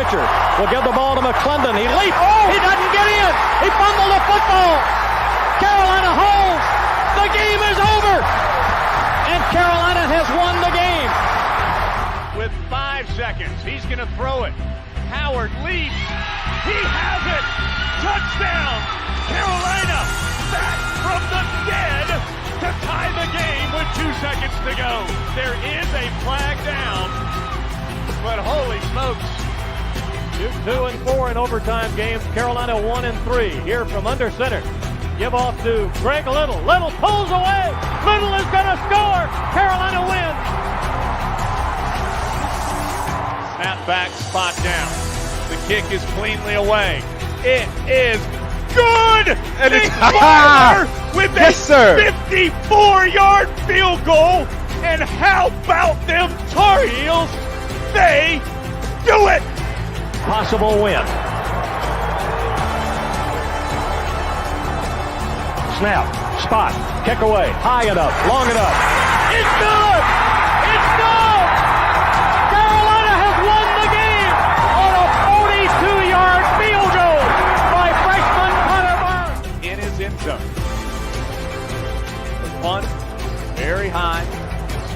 Pritchard will give the ball to McClendon. He leaps. Oh! He doesn't get in. He fumbled the football. Carolina holds. The game is over. And Carolina has won the game. With 5 seconds, he's going to throw it. Howard leaps. He has it. Touchdown. Carolina back from the dead to tie the game with 2 seconds to go. There is a flag down, but holy smokes. 2 and 4 in overtime games. Carolina 1 and 3. Here from under center. Give off to Greg Little. Little pulls away. Little is going to score. Carolina wins. Snap back, spot down. The kick is cleanly away. It is good! And it's with yes, a 54-yard field goal. And how about them Tar Heels? They do it! Possible win. Snap, spot, kick away, high enough, long enough. It's good! It's good! Carolina has won the game on a 42-yard field goal by freshman Hunter Burns. In his end zone. The punt, very high.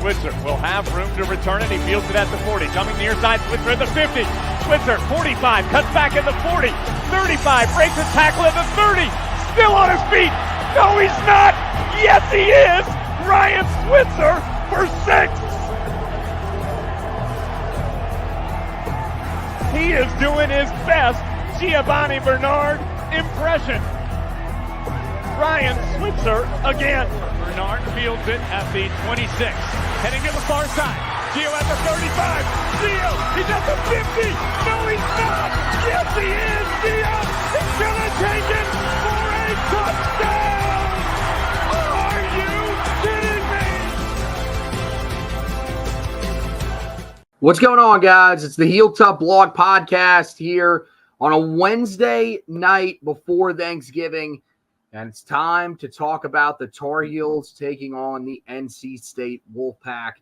Switzer will have room to return it. He fields it at the 40. Coming near side, Switzer at the 50. Switzer, 45, cuts back at the 40. 35, breaks a tackle at the 30. Still on his feet. No, he's not. Yes, he is. Ryan Switzer for 6. He is doing his best Giovanni Bernard impression. Ryan Switzer again. Bernard fields it at the 26. Heading to the far side. Gio at the 35. Gio, he's at the 50. No, he's not. Yes, he is. Gio is going to take it for a touchdown. Are you kidding me? What's going on, guys? It's the Heel Tough Blog Podcast here on a Wednesday night before Thanksgiving. And it's time to talk about the Tar Heels taking on the NC State Wolfpack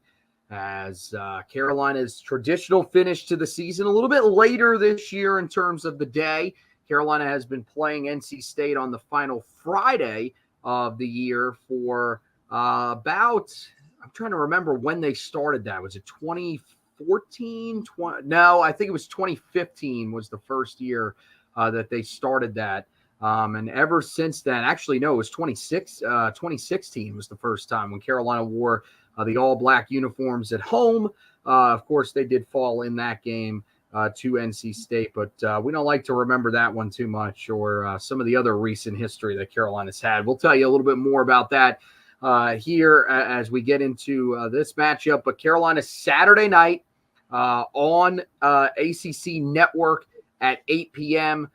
as Carolina's traditional finish to the season. A little bit later this year in terms of the day. Carolina has been playing NC State on the final Friday of the year for about, I'm trying to remember when they started that. Was it 2014? No, I think it was 2015 was the first year that they started that. And ever since then, actually, no, it was 2016 was the first time when Carolina wore the all-black uniforms at home. Of course, they did fall in that game to NC State, but we don't like to remember that one too much or some of the other recent history that Carolina's had. We'll tell you a little bit more about that here as we get into this matchup. But Carolina Saturday night on ACC Network at 8 p.m.,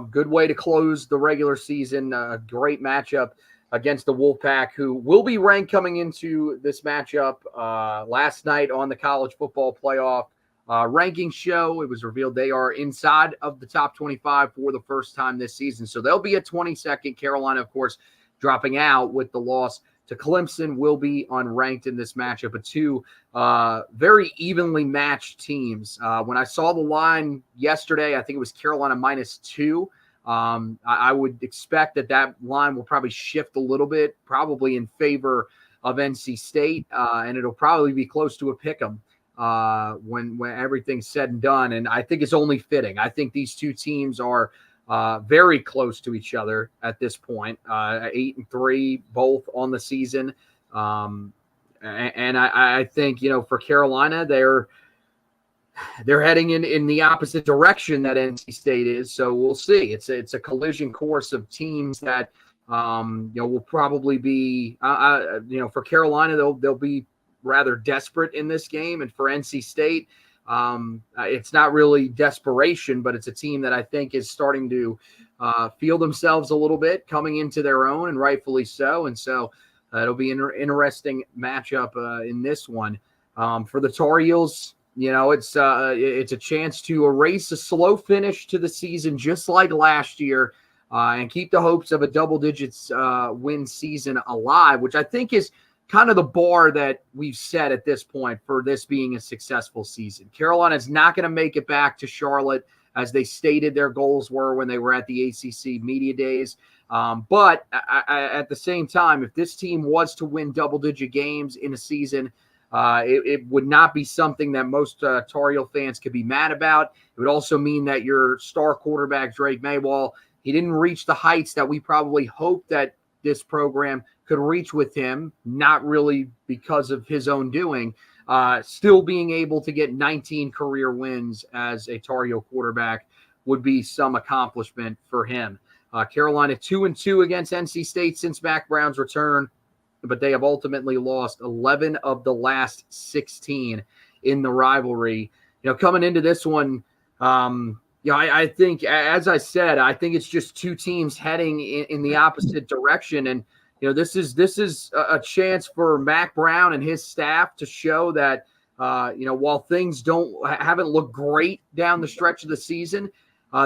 good way to close the regular season. Great matchup against the Wolfpack, who will be ranked coming into this matchup. Last night on the College Football Playoff ranking show, it was revealed they are inside of the top 25 for the first time this season. So they'll be at 22nd. Carolina, of course, dropping out with the loss to Clemson, will be unranked in this matchup. But two very evenly matched teams. When I saw the line yesterday, I think it was Carolina -2. I would expect that line will probably shift a little bit, probably in favor of NC State, and it'll probably be close to a pick'em when everything's said and done. And I think it's only fitting. I think these two teams are very close to each other at this point, 8-3, both on the season. And I think, for Carolina, they're heading in the opposite direction that NC State is. So we'll see. It's a collision course of teams that, will probably be, for Carolina, they'll be rather desperate in this game. And for NC State, it's not really desperation, but it's a team that I think is starting to feel themselves a little bit coming into their own, and rightfully so. And so it'll be an interesting matchup in this one. For the Tar Heels, it's a chance to erase a slow finish to the season, just like last year, and keep the hopes of a double digits win season alive, which I think is kind of the bar that we've set at this point for this being a successful season. Carolina's not going to make it back to Charlotte as they stated their goals were when they were at the ACC Media Days. But at the same time, if this team was to win double-digit games in a season, it would not be something that most Tar Heel fans could be mad about. It would also mean that your star quarterback, Drake May, while he didn't reach the heights that we probably hoped that this program could reach with him, not really because of his own doing, still being able to get 19 career wins as a Tar Heel quarterback would be some accomplishment for him. Carolina 2-2 against NC State since Mac Brown's return, but they have ultimately lost 11 of the last 16 in the rivalry. Coming into this one, I think, as I said, I think it's just two teams heading in the opposite direction. And, this is a chance for Mac Brown and his staff to show that, while things haven't looked great down the stretch of the season,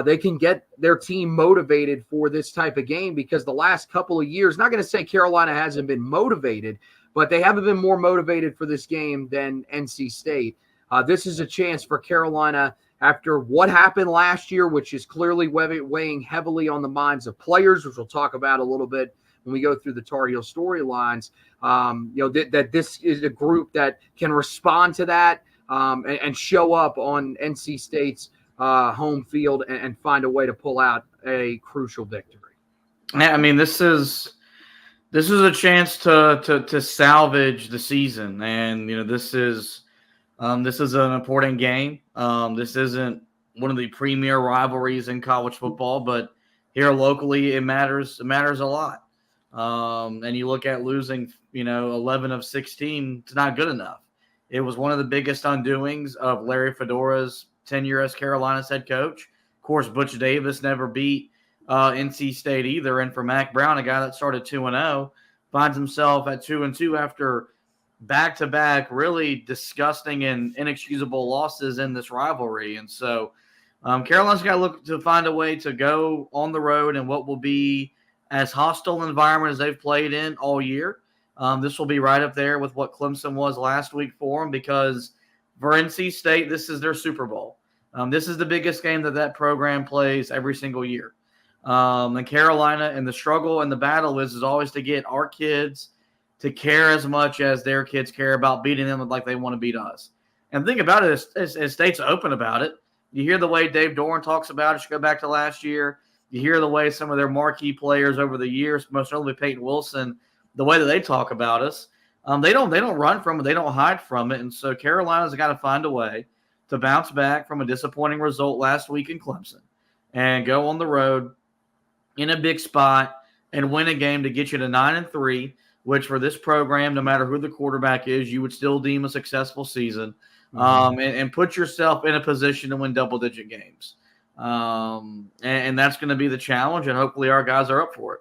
they can get their team motivated for this type of game, because the last couple of years, not going to say Carolina hasn't been motivated, but they haven't been more motivated for this game than NC State. This is a chance for Carolina after what happened last year, which is clearly weighing heavily on the minds of players, which we'll talk about a little bit when we go through the Tar Heel storylines. That this is a group that can respond to that and show up on NC State's home field and find a way to pull out a crucial victory. I mean, this is a chance to salvage the season, and this is an important game. This isn't one of the premier rivalries in college football, but here locally it matters. It matters a lot. And you look at losing, 11 of 16, it's not good enough. It was one of the biggest undoings of Larry Fedora's tenure as Carolina's head coach. Of course, Butch Davis never beat NC State either. And for Mac Brown, a guy that started 2-0, finds himself at 2-2 after back-to-back really disgusting and inexcusable losses in this rivalry. And so Carolina's got to look to find a way to go on the road in what will be as hostile environment as they've played in all year. This will be right up there with what Clemson was last week for them, because for NC State, this is their Super Bowl. This is the biggest game that program plays every single year. And Carolina, and the struggle and the battle is always to get our kids to care as much as their kids care about beating them like they want to beat us. And think about it, as State's open about it. You hear the way Dave Doran talks about it. You go back to last year. You hear the way some of their marquee players over the years, most notably Peyton Wilson, the way that they talk about us. They don't run from it. They don't hide from it. And so Carolina's got to find a way to bounce back from a disappointing result last week in Clemson and go on the road in a big spot and win a game to get you to 9-3, which for this program, no matter who the quarterback is, you would still deem a successful season, and put yourself in a position to win double-digit games. And that's going to be the challenge, and hopefully our guys are up for it.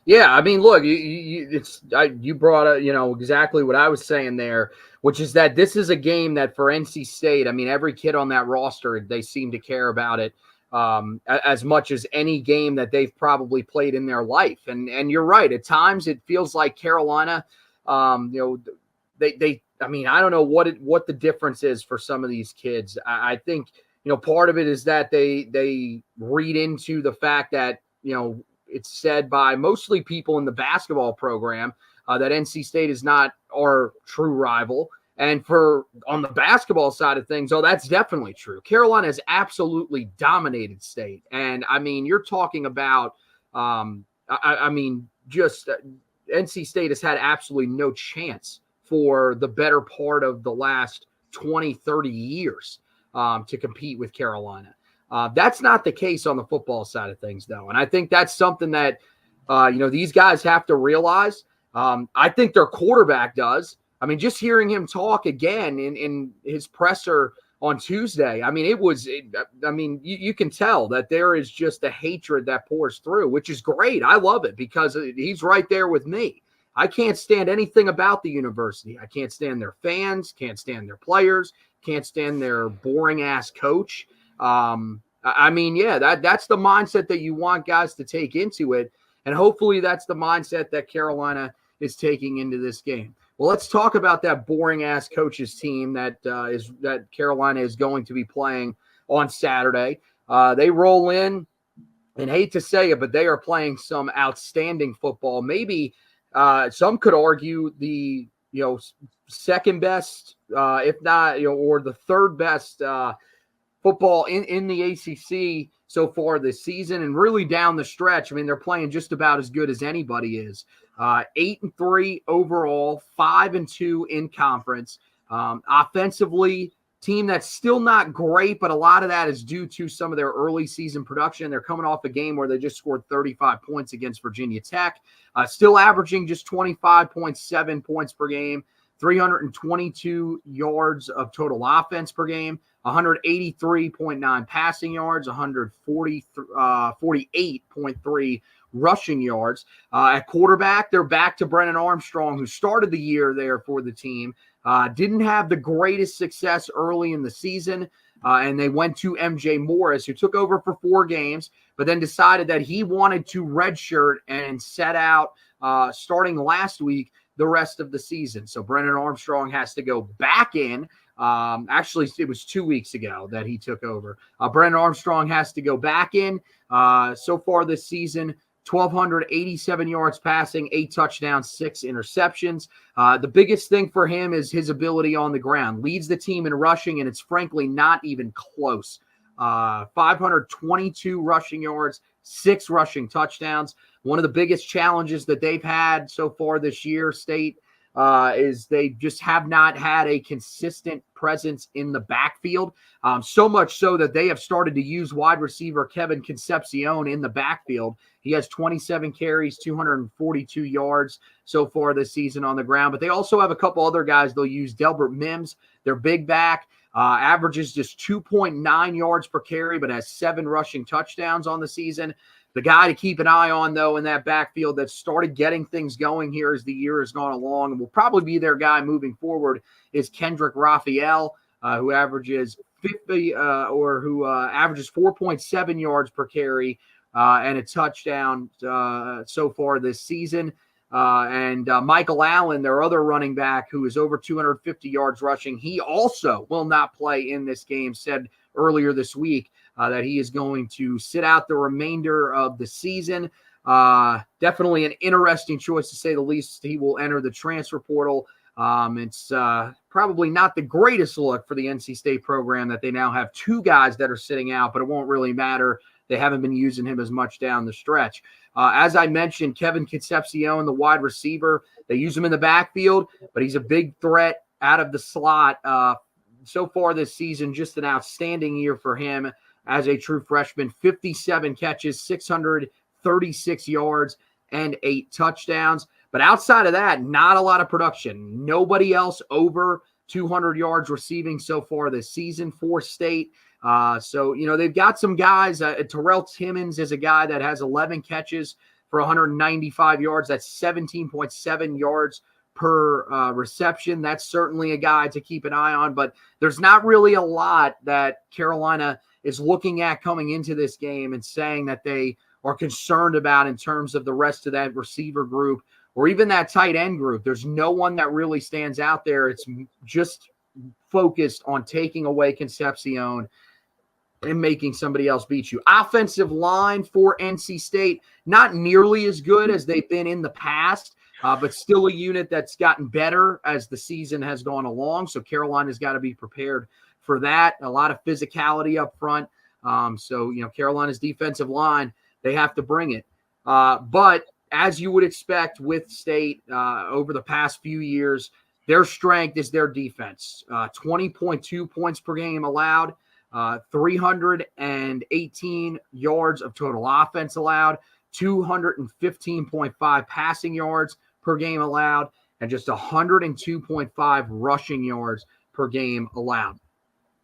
Yeah, I mean, look, you brought up, exactly what I was saying there, which is that this is a game that for NC State, I mean, every kid on that roster, they seem to care about it as much as any game that they've probably played in their life. And you're right. At times it feels like Carolina, I mean, I don't know what the difference is for some of these kids. I think, part of it is that they read into the fact that, it's said by mostly people in the basketball program that NC State is not our true rival. And on the basketball side of things, that's definitely true. Carolina has absolutely dominated State. And I mean, you're talking about, NC State has had absolutely no chance for the better part of the last 20, 30 years to compete with Carolina. That's not the case on the football side of things, though. And I think that's something that, these guys have to realize. I think their quarterback does. I mean, just hearing him talk again in his presser on Tuesday, I mean, you can tell that there is just a hatred that pours through, which is great. I love it because he's right there with me. I can't stand anything about the university. I can't stand their fans, can't stand their players, can't stand their boring-ass coach. That's the mindset that you want guys to take into it. And hopefully that's the mindset that Carolina is taking into this game. Well, let's talk about that boring-ass coaches team that Carolina is going to be playing on Saturday. They roll in, and hate to say it, but they are playing some outstanding football. Maybe some could argue the second best, if not or the third best football in the ACC so far this season, and really down the stretch. I mean, they're playing just about as good as anybody is. 8-3 overall, 5-2 in conference. Offensively, team that's still not great, but a lot of that is due to some of their early season production. They're coming off a game where they just scored 35 points against Virginia Tech, still averaging just 25.7 points per game, 322 yards of total offense per game, 183.9 passing yards, 148.3 rushing yards. At quarterback, they're back to Brennan Armstrong, who started the year there for the team. Didn't have the greatest success early in the season, and they went to MJ Morris, who took over for 4 games, but then decided that he wanted to redshirt and set out starting last week the rest of the season. So Brennan Armstrong has to go back in. Actually, it was 2 weeks ago that he took over. Brennan Armstrong has to go back in. So far this season, 1,287 yards passing, 8 touchdowns, 6 interceptions. The biggest thing for him is his ability on the ground. Leads the team in rushing, and it's frankly not even close. 522 rushing yards, 6 rushing touchdowns. One of the biggest challenges that they've had so far this year, State, is they just have not had a consistent presence in the backfield. So much so that they have started to use wide receiver Kevin Concepcion in the backfield. He has 27 carries, 242 yards so far this season on the ground. But they also have a couple other guys they'll use. Delbert Mims, their big back, averages just 2.9 yards per carry, but has 7 rushing touchdowns on the season. The guy to keep an eye on, though, in that backfield that started getting things going here as the year has gone along and will probably be their guy moving forward is Kendrick Raphael, who averages 4.7 yards per carry and a touchdown so far this season. And Michael Allen, their other running back, who is over 250 yards rushing, he also will not play in this game, said earlier this week that he is going to sit out the remainder of the season. Definitely an interesting choice, to say the least. He will enter the transfer portal. It's probably not the greatest look for the NC State program that they now have 2 guys that are sitting out, but it won't really matter. They haven't been using him as much down the stretch. As I mentioned, Kevin Concepcion, the wide receiver, they use him in the backfield, but he's a big threat out of the slot. So far this season, just an outstanding year for him as a true freshman. 57 catches, 636 yards, and 8 touchdowns. But outside of that, not a lot of production. Nobody else over 200 yards receiving so far this season for State. So, they've got some guys. Terrell Timmons is a guy that has 11 catches for 195 yards. That's 17.7 yards per reception. That's certainly a guy to keep an eye on. But there's not really a lot that Carolina is looking at coming into this game and saying that they are concerned about in terms of the rest of that receiver group or even that tight end group. There's no one that really stands out there. It's just focused on taking away Concepcion and making somebody else beat you. Offensive line for NC State, not nearly as good as they've been in the past, but still a unit that's gotten better as the season has gone along. So Carolina's got to be prepared for that. A lot of physicality up front. So Carolina's defensive line, they have to bring it. But as you would expect with State over the past few years, their strength is their defense. 20.2 points per game allowed, 318 yards of total offense allowed, 215.5 passing yards per game allowed, and just 102.5 rushing yards per game allowed.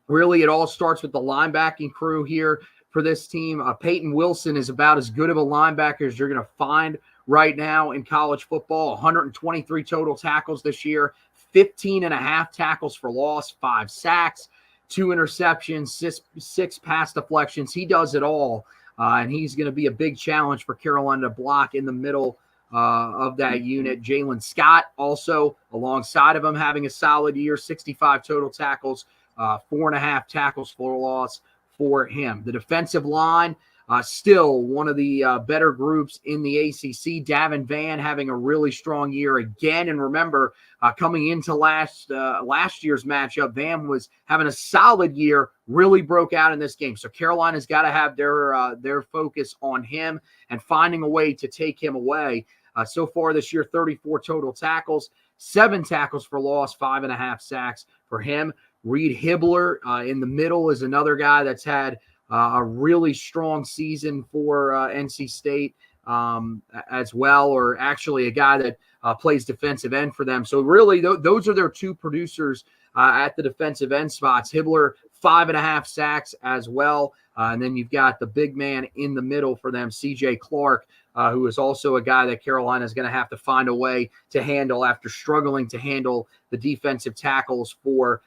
Really, it all starts with the linebacking crew here for this team. Peyton Wilson is about as good of a linebacker as you're going to find right now in college football. 123 total tackles this year, 15.5 tackles for loss, 5 sacks, 2 interceptions, 6 pass deflections. He does it all, and he's going to be a big challenge for Carolina to block in the middle of that unit. Jalen Scott also alongside of him having a solid year, 65 total tackles, 4.5 tackles for loss for him. The defensive line, still one of the better groups in the ACC. Davin Vann having a really strong year again. And remember, coming into last year's matchup, Vann was having a solid year, really broke out in this game. So Carolina's got to have their focus on him and finding a way to take him away. So far this year, 34 total tackles, 7 tackles for loss, 5.5 sacks for him. Reed Hibbler in the middle is another guy that's had a really strong season for NC State as well, or actually a guy that plays defensive end for them. So really, those are their 2 producers at the defensive end spots. Hibbler, 5.5 sacks as well. And then you've got the big man in the middle for them, C.J. Clark, who is also a guy that Carolina is going to have to find a way to handle after struggling to handle the defensive tackles for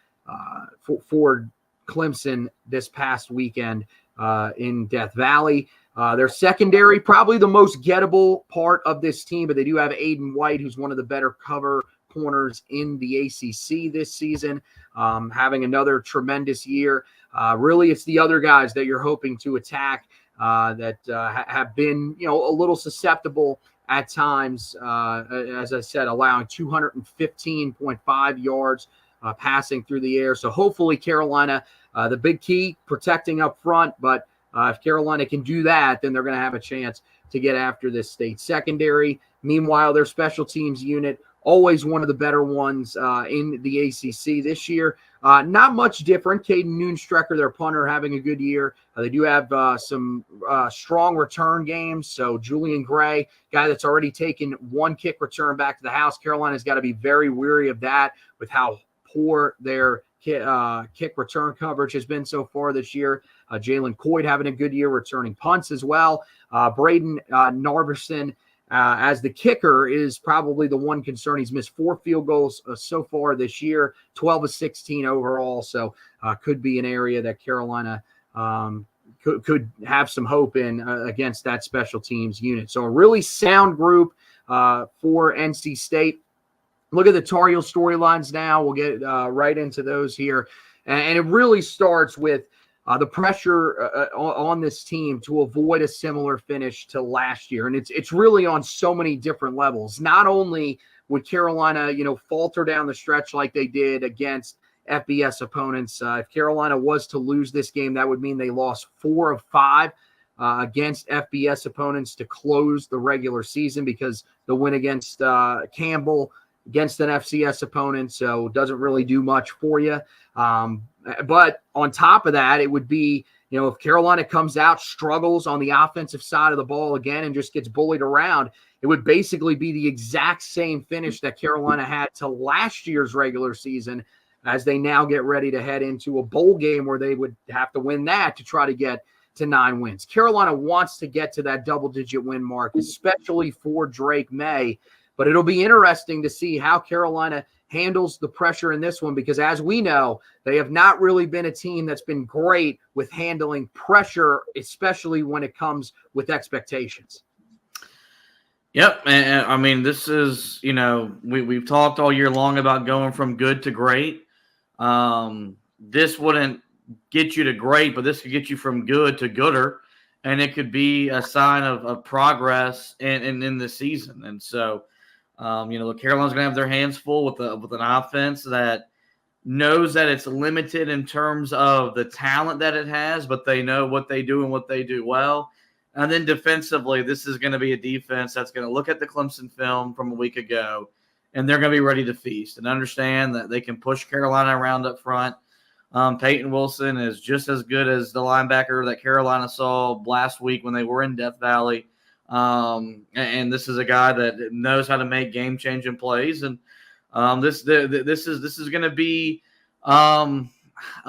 Clemson this past weekend in Death Valley. Their secondary, probably the most gettable part of this team, but they do have Aiden White, who's one of the better cover corners in the ACC this season, having another tremendous year. Really, it's the other guys that you're hoping to attack that have been, a little susceptible at times. As I said, allowing 215.5 yards passing through the air. So hopefully Carolina, the big key, protecting up front. But if Carolina can do that, then they're going to have a chance to get after this state secondary. Meanwhile, their special teams unit, always one of the better ones in the ACC this year. Not much different. Caden Noonstrecker, their punter, having a good year. They do have some strong return games. So Julian Gray, guy that's already taken 1 kick return back to the house. Carolina's got to be very wary of that with how poor their kick return coverage has been so far this year. Jalen Coyd having a good year returning punts as well. Braden Narverson as the kicker is probably the one concern. He's missed 4 field goals so far this year, 12 of 16 overall. So could be an area that Carolina could have some hope in against that special teams unit. So a really sound group for NC State. Look at the Tar Heel storylines now. We'll get right into those here. And it really starts with the pressure on this team to avoid a similar finish to last year. And it's really on so many different levels. Not only would Carolina, falter down the stretch like they did against FBS opponents. If Carolina was to lose this game, that would mean they lost 4 of 5 against FBS opponents to close the regular season, because the win against Campbell against an FCS opponent, so doesn't really do much for you. But on top of that, it would be, if Carolina comes out, struggles on the offensive side of the ball again and just gets bullied around, it would basically be the exact same finish that Carolina had to last year's regular season, as they now get ready to head into a bowl game where they would have to win that to try to get to 9 wins. Carolina wants to get to that double-digit win mark, especially for Drake May. But it'll be interesting to see how Carolina handles the pressure in this one, because as we know, they have not really been a team that's been great with handling pressure, especially when it comes with expectations. Yep. And I mean, this is, we've talked all year long about going from good to great. This wouldn't get you to great, but this could get you from good to gooder. And it could be a sign of progress in the season. And so, Carolina's going to have their hands full with an offense that knows that it's limited in terms of the talent that it has, but they know what they do and what they do well. And then defensively, this is going to be a defense that's going to look at the Clemson film from a week ago, and they're going to be ready to feast and understand that they can push Carolina around up front. Peyton Wilson is just as good as the linebacker that Carolina saw last week when they were in Death Valley. And this is a guy that knows how to make game-changing plays. And this is going to be, a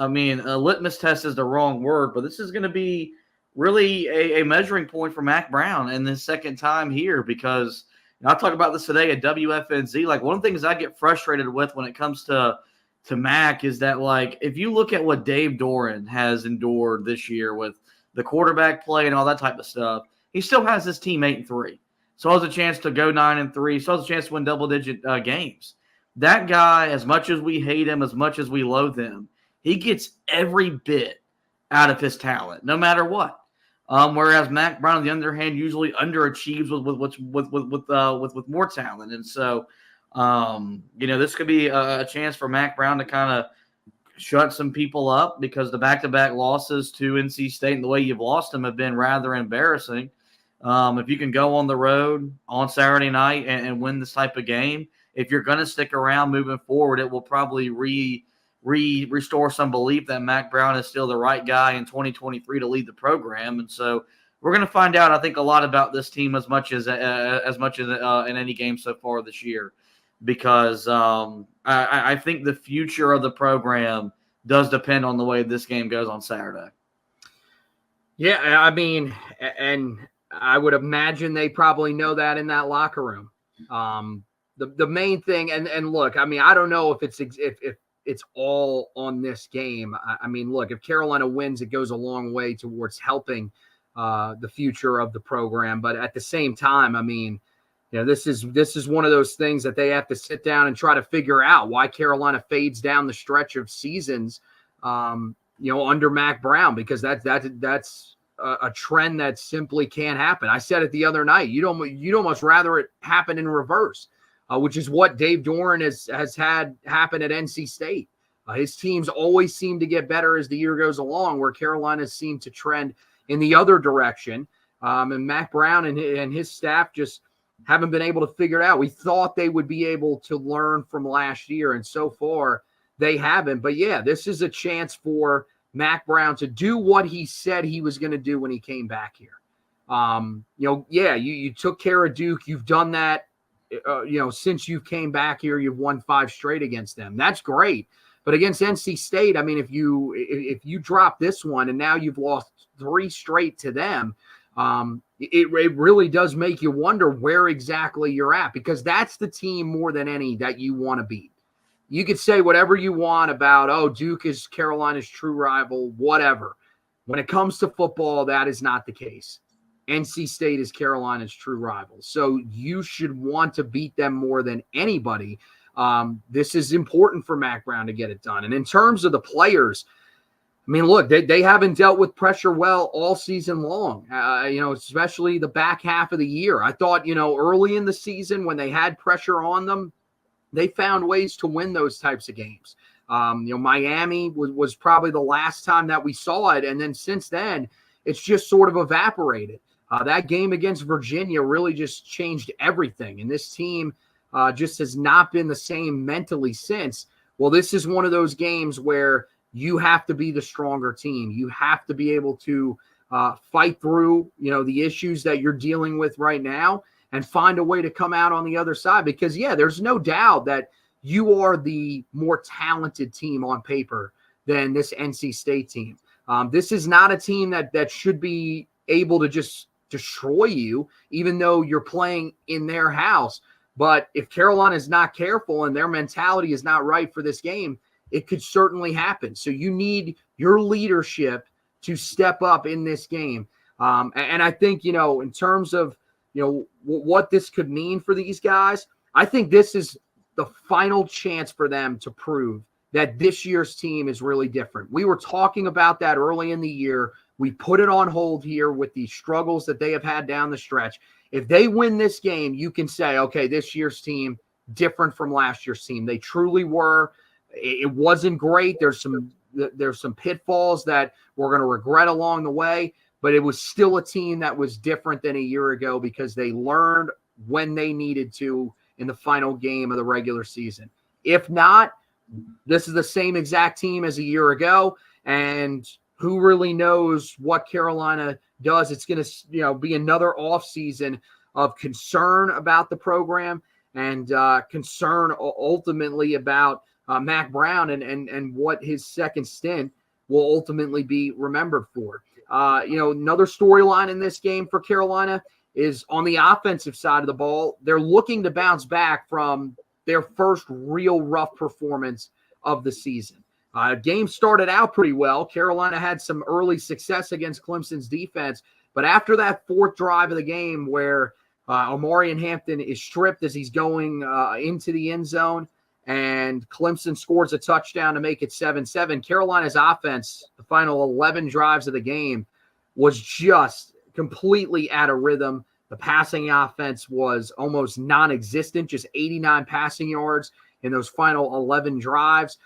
litmus test is the wrong word, but this is going to be really a measuring point for Mac Brown in his second time here, because I talk about this today at WFNZ. Like, one of the things I get frustrated with when it comes to Mac is that, like, if you look at what Dave Doran has endured this year with the quarterback play and all that type of stuff, he still has his team 8-3. still has a chance to go 9-3, still has a chance to win double-digit games. That guy, as much as we hate him, as much as we loathe him, he gets every bit out of his talent, no matter what. Whereas Mac Brown, on the other hand, usually underachieves with more talent, and so this could be a chance for Mac Brown to kind of shut some people up, because the back-to-back losses to NC State and the way you've lost them have been rather embarrassing. If you can go on the road on Saturday night and win this type of game, if you're going to stick around moving forward, it will probably restore some belief that Mac Brown is still the right guy in 2023 to lead the program. And so we're going to find out, I think, a lot about this team as much as in any game so far this year, because I think the future of the program does depend on the way this game goes on Saturday. Yeah, I mean, and I would imagine they probably know that in that locker room. The main thing, and look, I mean, I don't know if it's all on this game. I mean, look, if Carolina wins, it goes a long way towards helping the future of the program. But at the same time, I mean, this is one of those things that they have to sit down and try to figure out why Carolina fades down the stretch of seasons, under Mac Brown, because that's a trend that simply can't happen. I said it the other night. You'd almost rather it happen in reverse, which is what Dave Doran has had happen at NC State. His teams always seem to get better as the year goes along, where Carolina seemed to trend in the other direction. And Mac Brown and his staff just haven't been able to figure it out. We thought they would be able to learn from last year, and so far they haven't. But yeah, this is a chance for Mac Brown to do what he said he was going to do when he came back here. You took care of Duke. You've done that, since you came back here. You've won 5 straight against them. That's great. But against NC State, I mean, if you drop this one and now you've lost 3 straight to them, it really does make you wonder where exactly you're at, because that's the team more than any that you want to beat. You could say whatever you want about, Duke is Carolina's true rival, whatever. When it comes to football, that is not the case. NC State is Carolina's true rival. So you should want to beat them more than anybody. This is important for Mac Brown to get it done. And in terms of the players, I mean, look, they haven't dealt with pressure well all season long, especially the back half of the year. I thought, early in the season when they had pressure on them, they found ways to win those types of games. Miami was probably the last time that we saw it. And then since then, it's just sort of evaporated. That game against Virginia really just changed everything. And this team just has not been the same mentally since. Well, this is one of those games where you have to be the stronger team. You have to be able to fight through, the issues that you're dealing with right now and find a way to come out on the other side. Because, yeah, there's no doubt that you are the more talented team on paper than this NC State team. This is not a team that should be able to just destroy you, even though you're playing in their house. But if Carolina is not careful and their mentality is not right for this game, it could certainly happen. So you need your leadership to step up in this game. And I think, in terms of, what this could mean for these guys, I think this is the final chance for them to prove that this year's team is really different. We were talking about that early in the year. We put it on hold here with the struggles that they have had down the stretch. If they win this game, you can say, okay, this year's team different from last year's team. They truly were. It wasn't great. There's some pitfalls that we're going to regret along the way, but it was still a team that was different than a year ago because they learned when they needed to in the final game of the regular season. If not, this is the same exact team as a year ago, and who really knows what Carolina does. It's going to be another offseason of concern about the program and concern ultimately about Mac Brown and what his second stint will ultimately be remembered for. Another storyline in this game for Carolina is on the offensive side of the ball. They're looking to bounce back from their first real rough performance of the season. Game started out pretty well. Carolina had some early success against Clemson's defense, but after that fourth drive of the game where Omarion Hampton is stripped as he's going into the end zone, and Clemson scores a touchdown to make it 7-7. Carolina's offense, the final 11 drives of the game, was just completely out of rhythm. The passing offense was almost non-existent, just 89 passing yards in those final 11 drives.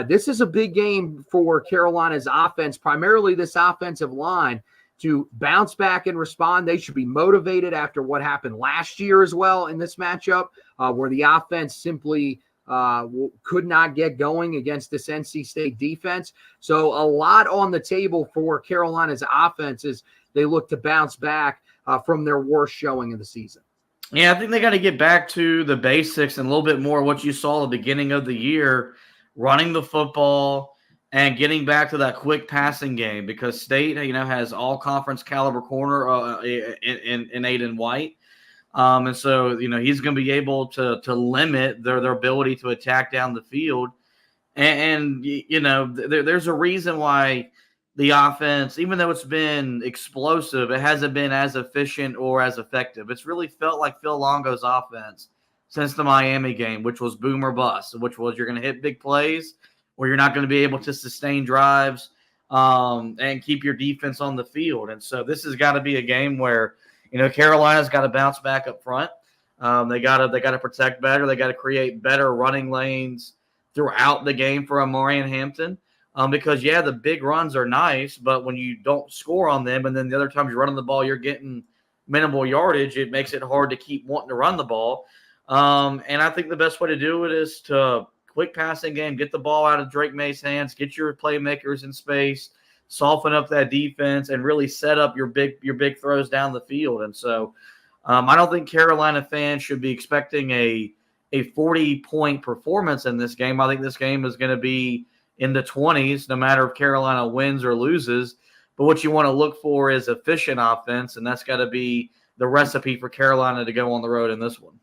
This is a big game for Carolina's offense, primarily this offensive line, to bounce back and respond. They should be motivated after what happened last year as well in this matchup, where the offense simply could not get going against this NC State defense. So a lot on the table for Carolina's offense as they look to bounce back from their worst showing of the season. Yeah, I think they got to get back to the basics and a little bit more what you saw at the beginning of the year, running the football and getting back to that quick passing game, because State, has all conference caliber corner in Aiden White. And so, he's going to be able to limit their ability to attack down the field. And there's a reason why the offense, even though it's been explosive, it hasn't been as efficient or as effective. It's really felt like Phil Longo's offense since the Miami game, which was boom or bust, which was you're going to hit big plays or you're not going to be able to sustain drives and keep your defense on the field. And so this has got to be a game where, Carolina's got to bounce back up front. They got to protect better. They got to create better running lanes throughout the game for Omarion Hampton. Because, the big runs are nice, but when you don't score on them and then the other times you're running the ball, you're getting minimal yardage, it makes it hard to keep wanting to run the ball. And I think the best way to do it is to quick passing game, get the ball out of Drake May's hands, get your playmakers in space, soften up that defense, and really set up your big throws down the field. And so I don't think Carolina fans should be expecting a 40-point performance in this game. I think this game is going to be in the 20s, no matter if Carolina wins or loses. But what you want to look for is efficient offense, and that's got to be the recipe for Carolina to go on the road in this one.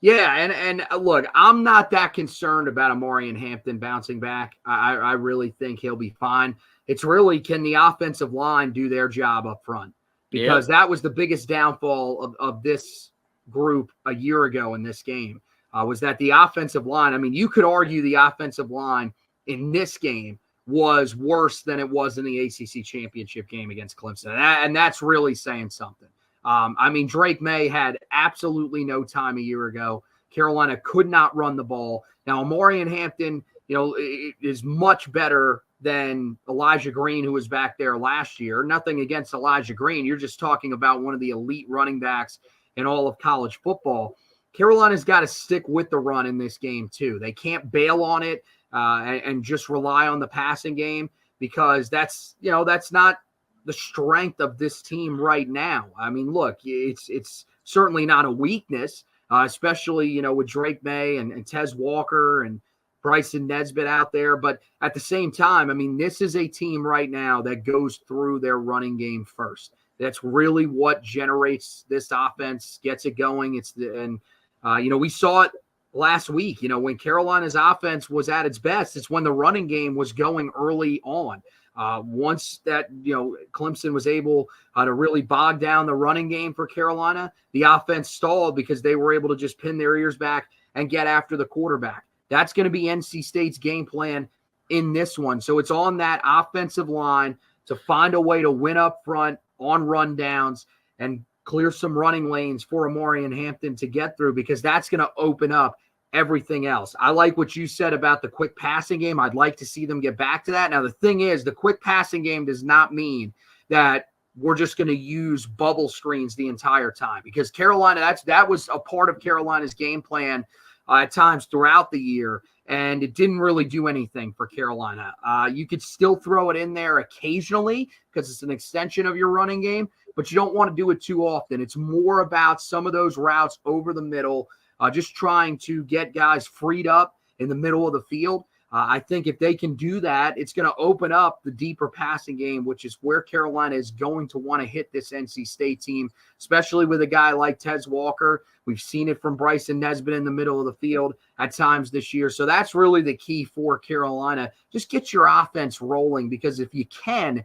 Yeah, and look, I'm not that concerned about Omarion Hampton bouncing back. I really think he'll be fine. It's really, can the offensive line do their job up front? Because that was the biggest downfall of this group a year ago in this game, was that the offensive line, you could argue the offensive line in this game was worse than it was in the ACC championship game against Clemson. And that's really saying something. Drake May had absolutely no time a year ago. Carolina could not run the ball. Now, Omarion Hampton, is much better than Elijah Green, who was back there last year. Nothing against Elijah Green. You're just talking about one of the elite running backs in all of college football. Carolina's got to stick with the run in this game, too. They can't bail on it and just rely on the passing game, because that's not the strength of this team right now. Look, it's certainly not a weakness, especially, with Drake May and Tez Walker and Bryson Nesbitt out there. But at the same time, this is a team right now that goes through their running game first. That's really what generates this offense, gets it going. We saw it last week, when Carolina's offense was at its best, it's when the running game was going early on. Once that, Clemson was able to really bog down the running game for Carolina, the offense stalled because they were able to just pin their ears back and get after the quarterback. That's going to be NC State's game plan in this one. So it's on that offensive line to find a way to win up front on rundowns and clear some running lanes for Omarion Hampton to get through, because that's going to open up everything else. I like what you said about the quick passing game. I'd like to see them get back to that. Now, the thing is, the quick passing game does not mean that we're just going to use bubble screens the entire time, because Carolina, that was a part of Carolina's game plan at times throughout the year, and it didn't really do anything for Carolina. You could still throw it in there occasionally because it's an extension of your running game, but you don't want to do it too often. It's more about some of those routes over the middle, just trying to get guys freed up in the middle of the field. I think if they can do that, it's going to open up the deeper passing game, which is where Carolina is going to want to hit this NC State team, especially with a guy like Tez Walker. We've seen it from Bryson Nesbitt in the middle of the field at times this year. So that's really the key for Carolina. Just get your offense rolling, because if you can,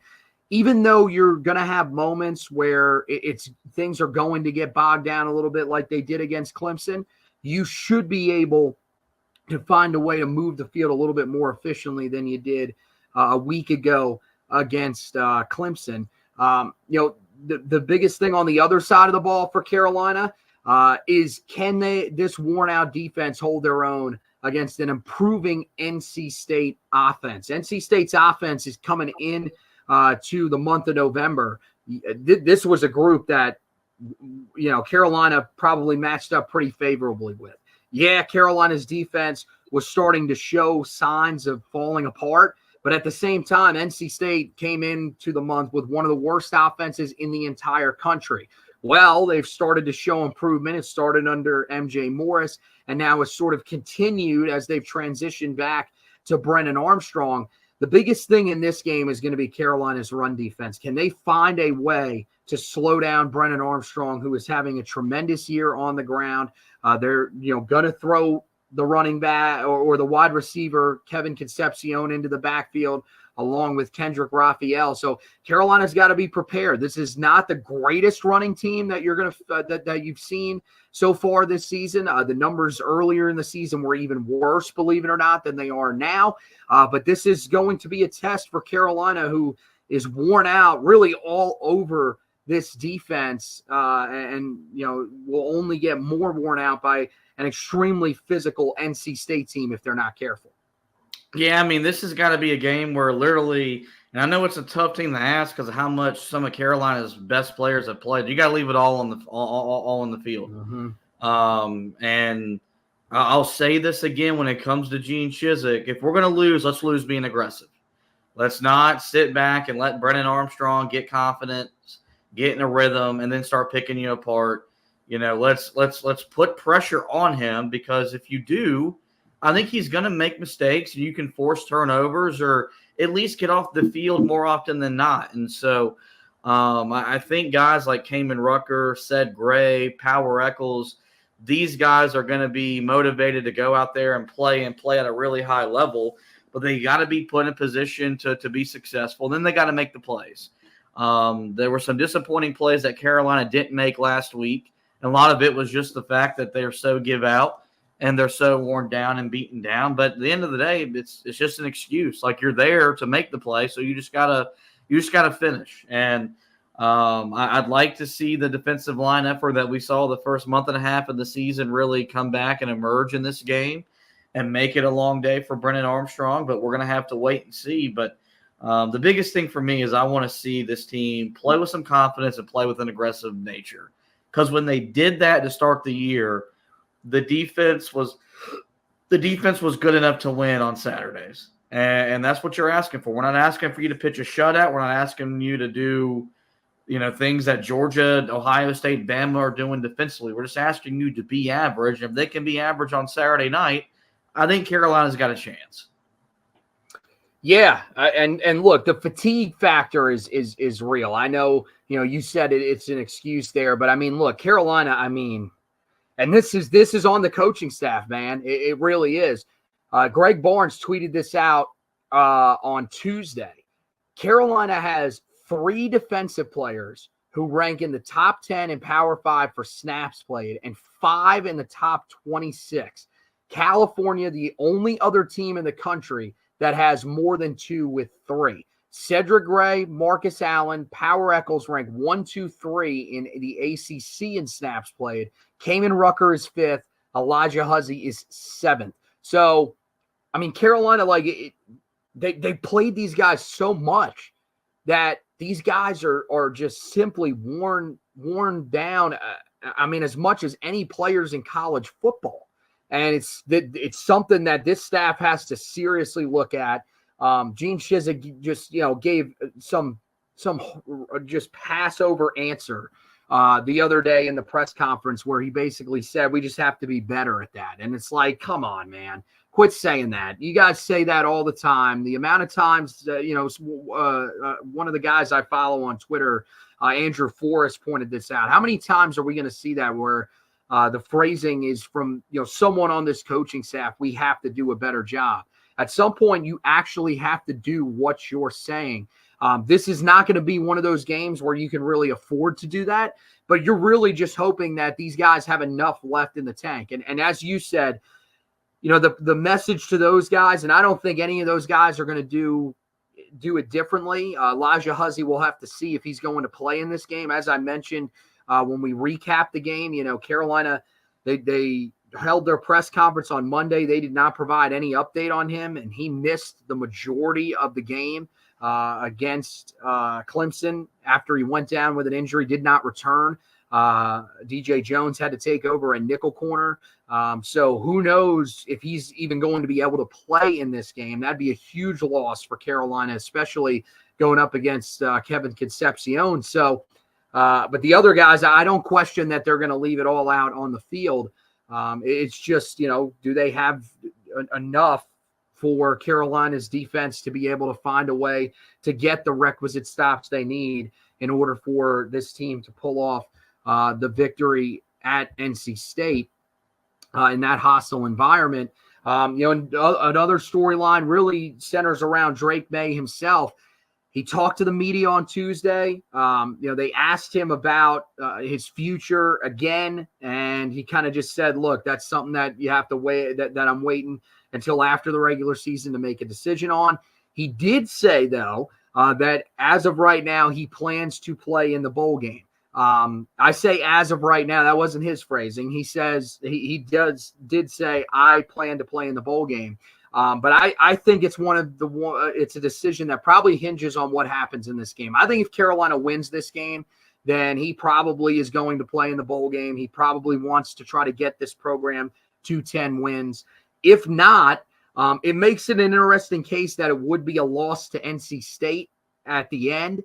even though you're going to have moments where it's things are going to get bogged down a little bit like they did against Clemson, you should be able to find a way to move the field a little bit more efficiently than you did a week ago against Clemson. The biggest thing on the other side of the ball for Carolina is can this worn-out defense hold their own against an improving NC State offense? NC State's offense is coming in to the month of November. This was a group that, Carolina probably matched up pretty favorably with. Yeah, Carolina's defense was starting to show signs of falling apart, but at the same time, NC State came into the month with one of the worst offenses in the entire country. Well, they've started to show improvement. It started under MJ Morris, and now it's sort of continued as they've transitioned back to Brennan Armstrong. The biggest thing in this game is going to be Carolina's run defense. Can they find a way to slow down Brennan Armstrong, who is having a tremendous year on the ground? They're going to throw the running back or the wide receiver, Kevin Concepcion, into the backfield along with Kendrick Raphael. So Carolina's got to be prepared. This is not the greatest running team that you're going to that you've seen so far this season. The numbers earlier in the season were even worse, believe it or not, than they are now. But this is going to be a test for Carolina, who is worn out really all over this defense, and will only get more worn out by an extremely physical NC State team if they're not careful. Yeah, I mean, this has got to be a game where literally, and I know it's a tough team to ask because of how much some of Carolina's best players have played. You got to leave it all on the all in the field. Mm-hmm. And I'll say this again when it comes to Gene Chizik: if we're going to lose, let's lose being aggressive. Let's not sit back and let Brennan Armstrong get confidence, get in a rhythm, and then start picking you apart. Let's put pressure on him, because if you do, I think he's going to make mistakes, and you can force turnovers or at least get off the field more often than not. And so I think guys like Kamen Rucker, Ced Gray, Power Eccles, these guys are going to be motivated to go out there and play at a really high level, but they got to be put in a position to be successful. Then they got to make the plays. There were some disappointing plays that Carolina didn't make last week. And a lot of it was just the fact that they're so give out and they're so worn down and beaten down. But at the end of the day, it's just an excuse. Like, you're there to make the play, so you just gotta finish. And I'd like to see the defensive line effort that we saw the first month and a half of the season really come back and emerge in this game and make it a long day for Brennan Armstrong. But we're gonna have to wait and see. But the biggest thing for me is I want to see this team play with some confidence and play with an aggressive nature. Because when they did that to start the year, the defense was good enough to win on Saturdays. And that's what you're asking for. We're not asking for you to pitch a shutout. We're not asking you to do, things that Georgia, Ohio State, Bama are doing defensively. We're just asking you to be average. If they can be average on Saturday night, I think Carolina's got a chance. Yeah, and look, the fatigue factor is real. I know, you said it's an excuse there, but I mean, look, Carolina, and this is on the coaching staff, man. It really is. Greg Barnes tweeted this out on Tuesday. Carolina has 3 defensive players who rank in the top 10 in Power 5 for snaps played and 5 in the top 26. California, the only other team in the country that has more than 2 with 3. Cedric Gray, Marcus Allen, Power Eccles rank 1, 2, 3 in the ACC in snaps played. Kamen Rucker is 5th. Elijah Huzzy is 7th. So, Carolina, they played these guys so much that these guys are just simply worn down. As much as any players in college football. And it's something that this staff has to seriously look at. Gene Chizik just gave some just pass over answer the other day in the press conference where he basically said we just have to be better at that. And it's like, come on, man, quit saying that. You guys say that all the time. The amount of times one of the guys I follow on Twitter, Andrew Forrest, pointed this out. How many times are we going to see that where the phrasing is from someone on this coaching staff? We have to do a better job. At some point, you actually have to do what you're saying. This is not going to be one of those games where you can really afford to do that, but you're really just hoping that these guys have enough left in the tank. And as you said, the message to those guys, and I don't think any of those guys are going to do it differently. Elijah Huzzy will have to see if he's going to play in this game. As I mentioned, when we recap the game, Carolina, they held their press conference on Monday. They did not provide any update on him, and he missed the majority of the game against Clemson after he went down with an injury, did not return. DJ Jones had to take over a nickel corner. So who knows if he's even going to be able to play in this game. That'd be a huge loss for Carolina, especially going up against Kevin Concepcion. So, but the other guys, I don't question that they're going to leave it all out on the field. It's just, do they have enough for Carolina's defense to be able to find a way to get the requisite stops they need in order for this team to pull off the victory at NC State in that hostile environment. Another storyline really centers around Drake May himself. He talked to the media on Tuesday. They asked him about his future again, and he kind of just said, look, that's something that you have to wait, that I'm waiting until after the regular season to make a decision on. He did say, though, that as of right now, he plans to play in the bowl game. I say as of right now, that wasn't his phrasing. He says he did say, I plan to play in the bowl game. But I think it's it's a decision that probably hinges on what happens in this game. I think if Carolina wins this game, then he probably is going to play in the bowl game. He probably wants to try to get this program to 10 wins. If not, it makes it an interesting case that it would be a loss to NC State at the end.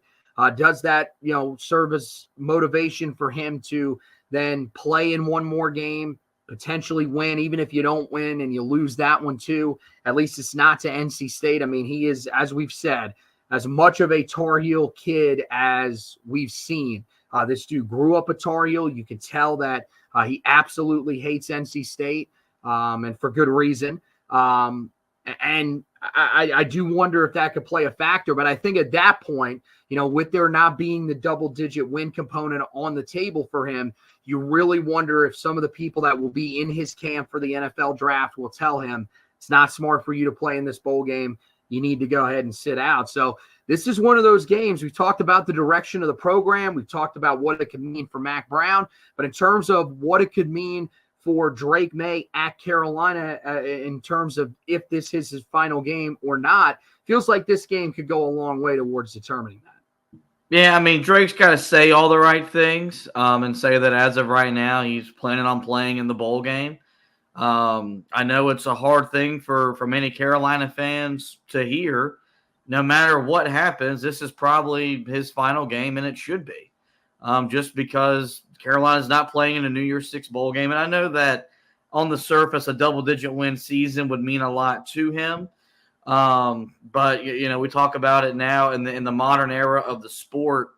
Does that, serve as motivation for him to then play in one more game, potentially win, even if you don't win and you lose that one too? At least it's not to NC State. I mean, he is, as we've said, as much of a Tar Heel kid as we've seen. This dude grew up a Tar Heel. You can tell that he absolutely hates NC State, and for good reason. And I do wonder if that could play a factor. But I think at that point, with there not being the double-digit win component on the table for him, you really wonder if some of the people that will be in his camp for the NFL draft will tell him it's not smart for you to play in this bowl game. You need to go ahead and sit out. So this is one of those games. We've talked about the direction of the program. We've talked about what it could mean for Mack Brown. But in terms of what it could mean for Drake May at Carolina in terms of if this is his final game or not, feels like this game could go a long way towards determining that. Yeah, I mean, Drake's got to say all the right things and say that as of right now, he's planning on playing in the bowl game. I know it's a hard thing for many Carolina fans to hear. No matter what happens, this is probably his final game, and it should be. Just because Carolina's not playing in a New Year's Six bowl game. And I know that on the surface, a double-digit win season would mean a lot to him. But we talk about it now in the modern era of the sport,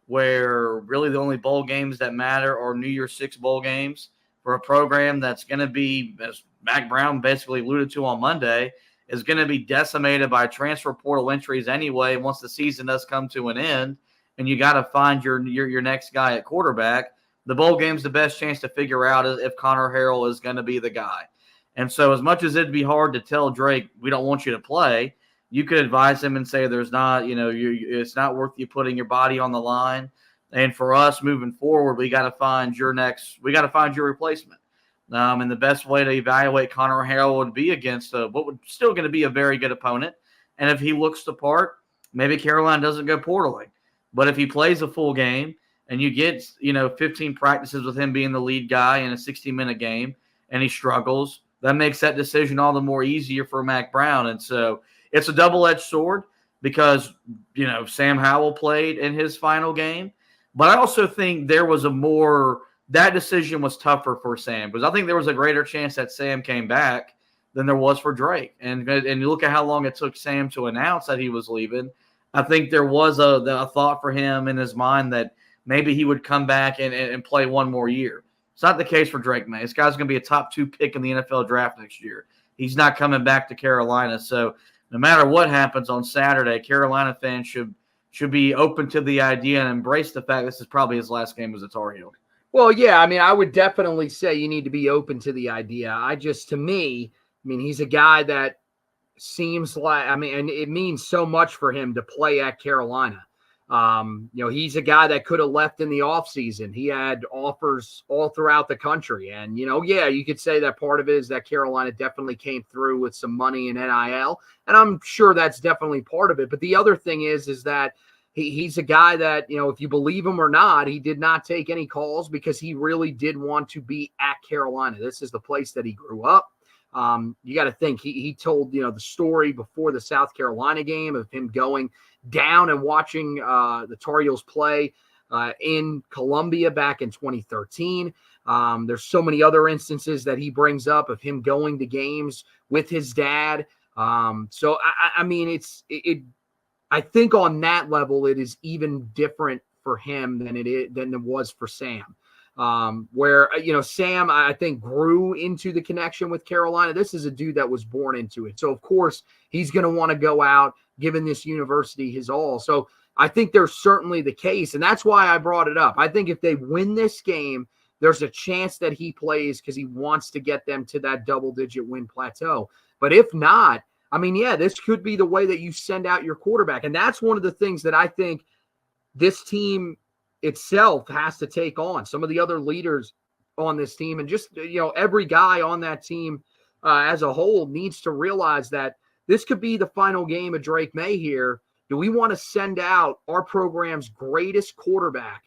where really the only bowl games that matter are New Year's Six bowl games for a program that's going to be, as Mack Brown basically alluded to on Monday, is going to be decimated by transfer portal entries anyway once the season does come to an end, and you got to find your next guy at quarterback. The bowl game's the best chance to figure out if Connor Harrell is going to be the guy. And so as much as it'd be hard to tell Drake, we don't want you to play, you could advise him and say there's not, it's not worth you putting your body on the line. And for us moving forward, we got to find your replacement. And the best way to evaluate Connor Harrell would be against what would still going to be a very good opponent. And if he looks the part, maybe Carolina doesn't go portaling. But if he plays a full game and you get, 15 practices with him being the lead guy in a 60-minute game and he struggles, that makes that decision all the more easier for Mack Brown. And so it's a double-edged sword because, Sam Howell played in his final game. But I also think there was that decision was tougher for Sam because I think there was a greater chance that Sam came back than there was for Drake. And you look at how long it took Sam to announce that he was leaving. I think there was a thought for him in his mind that maybe he would come back and play one more year. It's not the case for Drake May. This guy's going to be a top 2 pick in the NFL draft next year. He's not coming back to Carolina. So no matter what happens on Saturday, Carolina fans should should be open to the idea and embrace the fact this is probably his last game as a Tar Heel. Well, yeah, I mean, I would definitely say you need to be open to the idea. To me, he's a guy that seems like, and it means so much for him to play at Carolina. He's a guy that could have left in the offseason. He had offers all throughout the country. And, you could say that part of it is that Carolina definitely came through with some money in NIL. And I'm sure that's definitely part of it. But the other thing is that he's a guy that, if you believe him or not, he did not take any calls because he really did want to be at Carolina. This is the place that he grew up. You got to think he told, the story before the South Carolina game of him going down and watching the Tar Heels play in Columbia back in 2013. There's so many other instances that he brings up of him going to games with his dad. I think on that level, it is even different for him than it was for Sam. Where Sam, I think, grew into the connection with Carolina. This is a dude that was born into it. So, of course, he's going to want to go out, giving this university his all. So I think there's certainly the case, and that's why I brought it up. I think if they win this game, there's a chance that he plays because he wants to get them to that double-digit win plateau. But if not, this could be the way that you send out your quarterback. And that's one of the things that I think this team itself has to take on. Some of the other leaders on this team and just, every guy on that team as a whole needs to realize that this could be the final game of Drake May here. Do we want to send out our program's greatest quarterback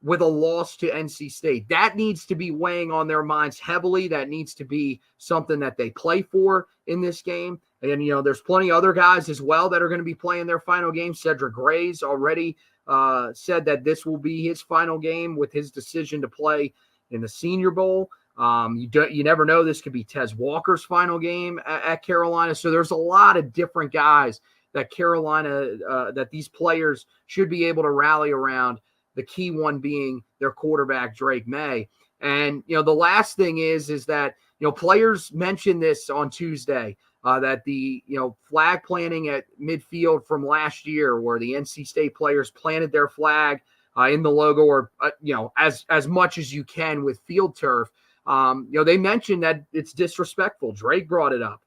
with a loss to NC State? That needs to be weighing on their minds heavily. That needs to be something that they play for in this game. And, there's plenty of other guys as well that are going to be playing their final game. Cedric Gray's already said that this will be his final game with his decision to play in the Senior Bowl. You never know. This could be Tez Walker's final game at Carolina. So there's a lot of different guys that Carolina, that these players should be able to rally around. The key one being their quarterback, Drake May. And, the last thing is that, players mentioned this on Tuesday, that the, flag planting at midfield from last year where the NC State players planted their flag in the logo or, as much as you can with field turf. They mentioned that it's disrespectful. Drake brought it up.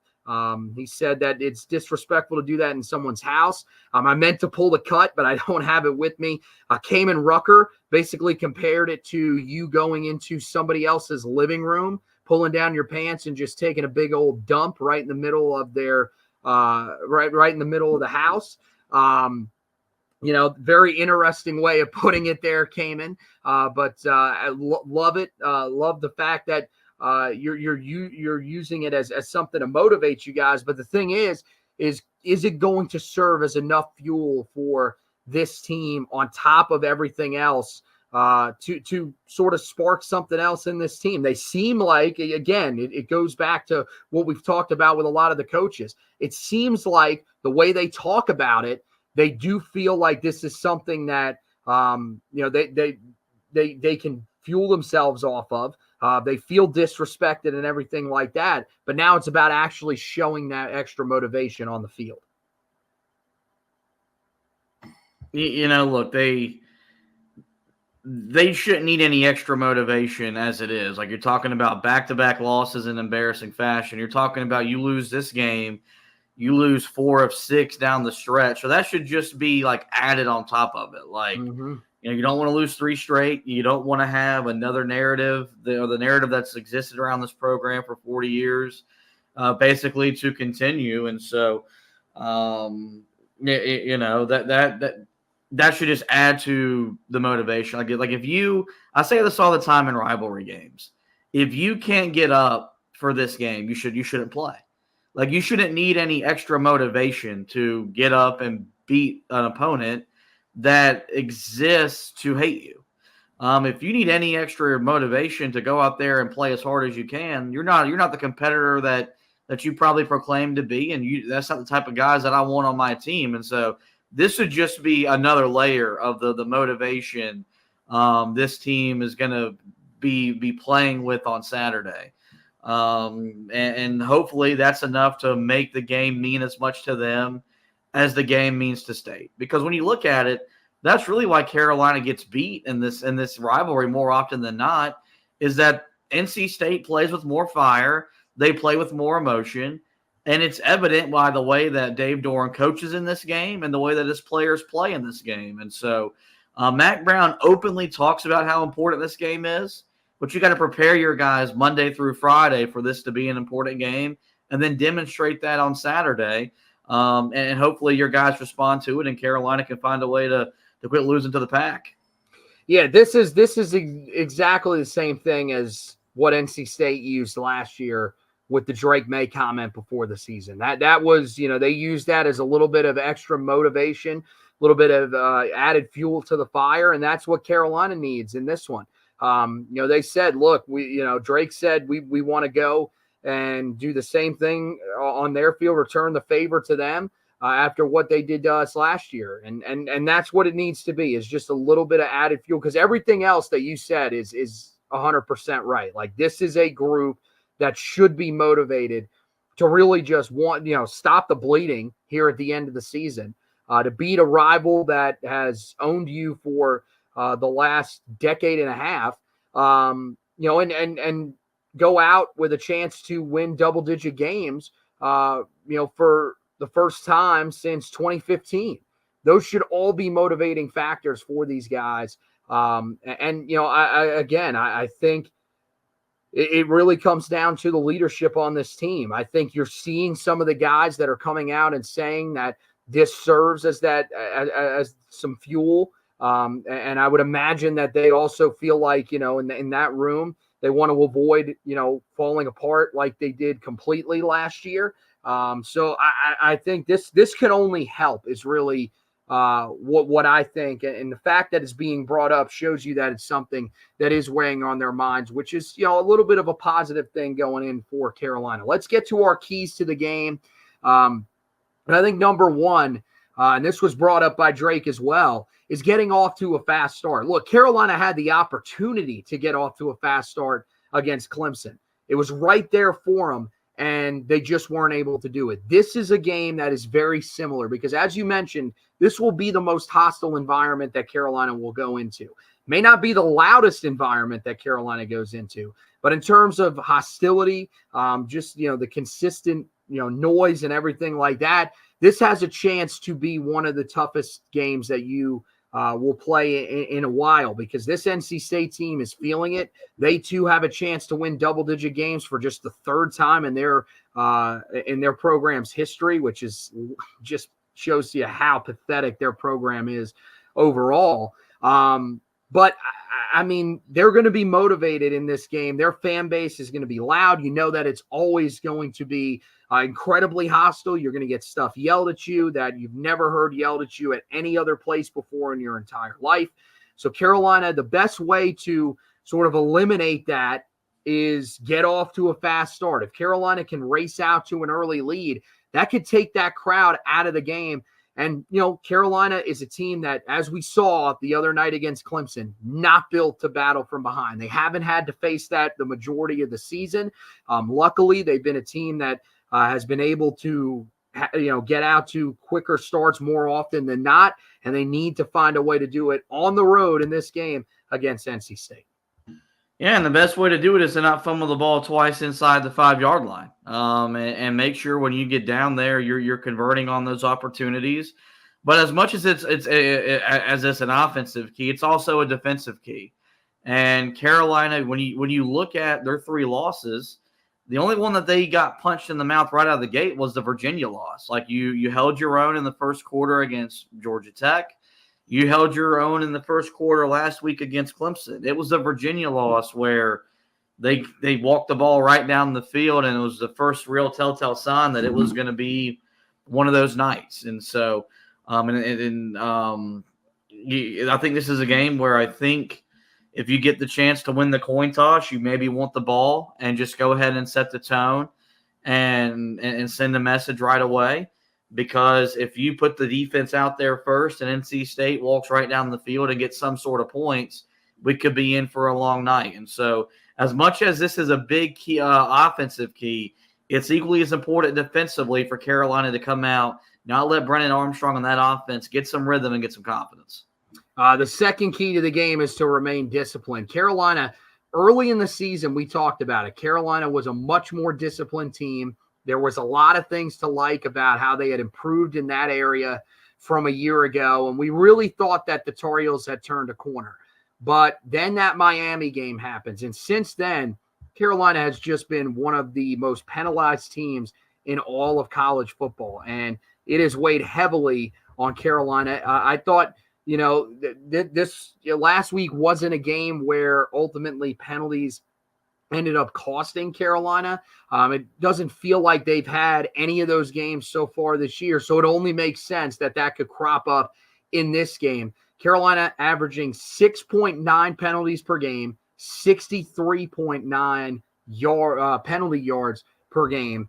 He said that it's disrespectful to do that in someone's house. I meant to pull the cut, but I don't have it with me. Kamen Rucker basically compared it to you going into somebody else's living room, pulling down your pants and just taking a big old dump right in the middle of their right in the middle of the house. Very interesting way of putting it there, Kamen. But I love it. Love the fact that you're using it as something to motivate you guys. But the thing is it going to serve as enough fuel for this team on top of everything else to sort of spark something else in this team? They seem like, again, it goes back to what we've talked about with a lot of the coaches. It seems like the way they talk about it, they do feel like this is something that they can fuel themselves off of. They feel disrespected and everything like that. But now it's about actually showing that extra motivation on the field. Look, they shouldn't need any extra motivation as it is. Like, you're talking about back-to-back losses in embarrassing fashion. You're talking about you lose this game, you lose 4 of 6 down the stretch. So that should just be like added on top of it. Like, you don't want to lose 3 straight. You don't want to have another narrative, the narrative that's existed around this program for 40 years, basically to continue. And so, that should just add to the motivation. Like if I say this all the time in rivalry games, if you can't get up for this game, you shouldn't play. Like, you shouldn't need any extra motivation to get up and beat an opponent that exists to hate you. If you need any extra motivation to go out there and play as hard as you can, you're not the competitor that you probably proclaim to be, and that's not the type of guys that I want on my team. And so this would just be another layer of the motivation this team is going to be playing with on Saturday. And hopefully that's enough to make the game mean as much to them as the game means to State. Because when you look at it, that's really why Carolina gets beat in this rivalry more often than not, is that NC State plays with more fire. They play with more emotion. And it's evident by the way that Dave Doran coaches in this game and the way that his players play in this game. And so Mack Brown openly talks about how important this game is, but you got to prepare your guys Monday through Friday for this to be an important game and then demonstrate that on Saturday. And hopefully your guys respond to it and Carolina can find a way to quit losing to the Pack. Yeah, this is exactly the same thing as what NC State used last year with the Drake May comment before the season. That was, they used that as a little bit of extra motivation, a little bit of added fuel to the fire, and that's what Carolina needs in this one. They said, look, Drake said we want to go and do the same thing on their field, return the favor to them after what they did to us last year. And that's what it needs to be, is just a little bit of added fuel, because everything else that you said is 100% right. Like, this is a group that should be motivated to really just stop the bleeding here at the end of the season, to beat a rival that has owned you for the last decade and a half, and go out with a chance to win double-digit games, for the first time since 2015. Those should all be motivating factors for these guys. I think it really comes down to the leadership on this team. I think you're seeing some of the guys that are coming out and saying that this serves as as some fuel. And I would imagine that they also feel like, in that room, they want to avoid, falling apart like they did completely last year. So I think this can only help, is really what I think. And the fact that it's being brought up shows you that it's something that is weighing on their minds, which is, a little bit of a positive thing going in for Carolina. Let's get to our keys to the game. And I think number one, and this was brought up by Drake as well, is getting off to a fast start. Look, Carolina had the opportunity to get off to a fast start against Clemson. It was right there for them, and they just weren't able to do it. This is a game that is very similar because, as you mentioned, this will be the most hostile environment that Carolina will go into. May not be the loudest environment that Carolina goes into, but in terms of hostility, the consistent, noise and everything like that, this has a chance to be one of the toughest games that you will play in a while, because this NC State team is feeling it. They too have a chance to win double-digit games for just the third time in their program's history, which is just shows you how pathetic their program is overall. But I mean, they're going to be motivated in this game. Their fan base is going to be loud. You know that it's always going to be incredibly hostile. You're going to get stuff yelled at you that you've never heard yelled at you at any other place before in your entire life. So Carolina, the best way to sort of eliminate that is get off to a fast start. If Carolina can race out to an early lead, that could take that crowd out of the game. And, Carolina is a team that, as we saw the other night against Clemson, not built to battle from behind. They haven't had to face that the majority of the season. Luckily, they've been a team that has been able to, get out to quicker starts more often than not, and they need to find a way to do it on the road in this game against NC State. Yeah, and the best way to do it is to not fumble the ball twice inside the 5-yard line, and make sure when you get down there, you're converting on those opportunities. But as much as it's an offensive key, it's also a defensive key. And Carolina, when you look at their 3 losses, the only one that they got punched in the mouth right out of the gate was the Virginia loss. Like you held your own in the first quarter against Georgia Tech. You held your own in the first quarter last week against Clemson. It was the Virginia loss where they walked the ball right down the field, and it was the first real telltale sign that it was going to be one of those nights. And so, I think this is a game where I think if you get the chance to win the coin toss, you maybe want the ball and just go ahead and set the tone and send a message right away. Because if you put the defense out there first and NC State walks right down the field and gets some sort of points, we could be in for a long night. And so as much as this is a big key, offensive key, it's equally as important defensively for Carolina to come out, not let Brennan Armstrong on that offense get some rhythm and get some confidence. The second key to the game is to remain disciplined. Carolina, early in the season, we talked about it. Carolina was a much more disciplined team. There was a lot of things to like about how they had improved in that area from a year ago, and we really thought that the Tar Heels had turned a corner. But then that Miami game happens, and since then, Carolina has just been one of the most penalized teams in all of college football, and it has weighed heavily on Carolina. I thought, this last week wasn't a game where ultimately penalties ended up costing Carolina. It doesn't feel like they've had any of those games so far this year, so it only makes sense that could crop up in this game. Carolina averaging 6.9 penalties per game, 63.9 penalty yards per game.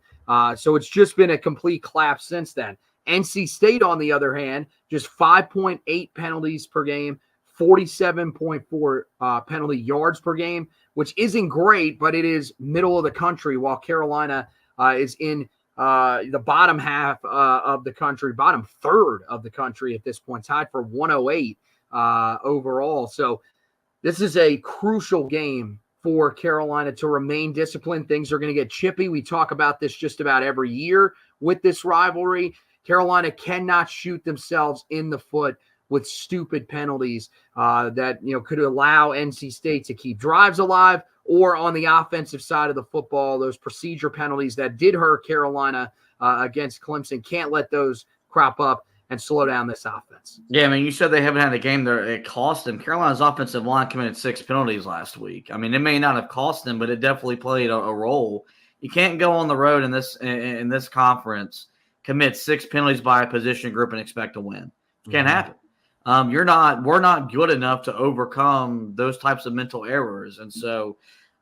So it's just been a complete collapse since then. NC State, on the other hand, just 5.8 penalties per game, 47.4 penalty yards per game, which isn't great, but it is middle of the country, while Carolina is in the bottom half of the country, bottom third of the country at this point, tied for 108 overall. So this is a crucial game for Carolina to remain disciplined. Things are going to get chippy. We talk about this just about every year with this rivalry. Carolina cannot shoot themselves in the foot with stupid penalties that could allow NC State to keep drives alive, or on the offensive side of the football, those procedure penalties that did hurt Carolina against Clemson. Can't let those crop up and slow down this offense. Yeah, I mean, you said they haven't had a game there. It cost them. Carolina's offensive line committed 6 penalties last week. I mean, it may not have cost them, but it definitely played a role. You can't go on the road in this conference, commit 6 penalties by a position group and expect to win. It can't happen. We're not good enough to overcome those types of mental errors. And so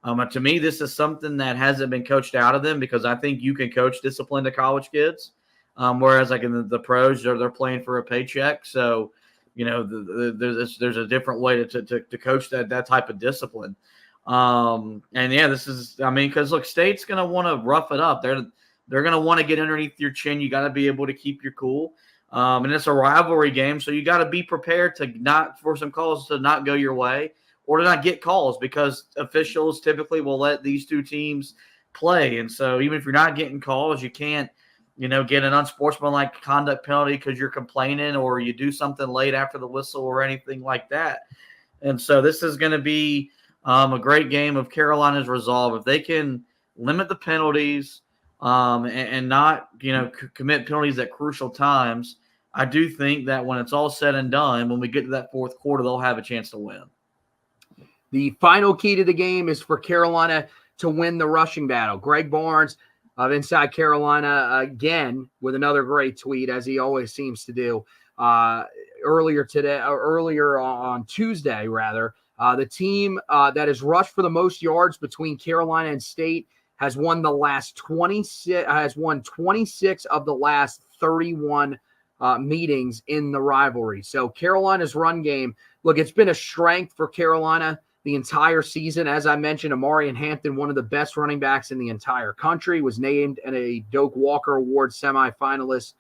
to me, this is something that hasn't been coached out of them, because I think you can coach discipline to college kids. Whereas like in the pros, they're playing for a paycheck. So, there's a different way to coach that type of discipline. And yeah, because look, State's going to want to rough it up. They're going to want to get underneath your chin. You got to be able to keep your cool. And it's a rivalry game, so you got to be prepared for some calls to not go your way, or to not get calls, because officials typically will let these two teams play. And so even if you're not getting calls, you can't, get an unsportsmanlike conduct penalty because you're complaining, or you do something late after the whistle or anything like that. And so this is going to be a great game of Carolina's resolve. If they can limit the penalties and not, commit penalties at crucial times, I do think that when it's all said and done, when we get to that fourth quarter, they'll have a chance to win. The final key to the game is for Carolina to win the rushing battle. Greg Barnes of Inside Carolina, again, with another great tweet, as he always seems to do. Earlier on Tuesday, the team that has rushed for the most yards between Carolina and State has won 26 of the last 31 meetings in the rivalry. So Carolina's run game, look, it's been a strength for Carolina the entire season. As I mentioned, Amarian Hampton, one of the best running backs in the entire country, was named a Doak Walker Award semifinalist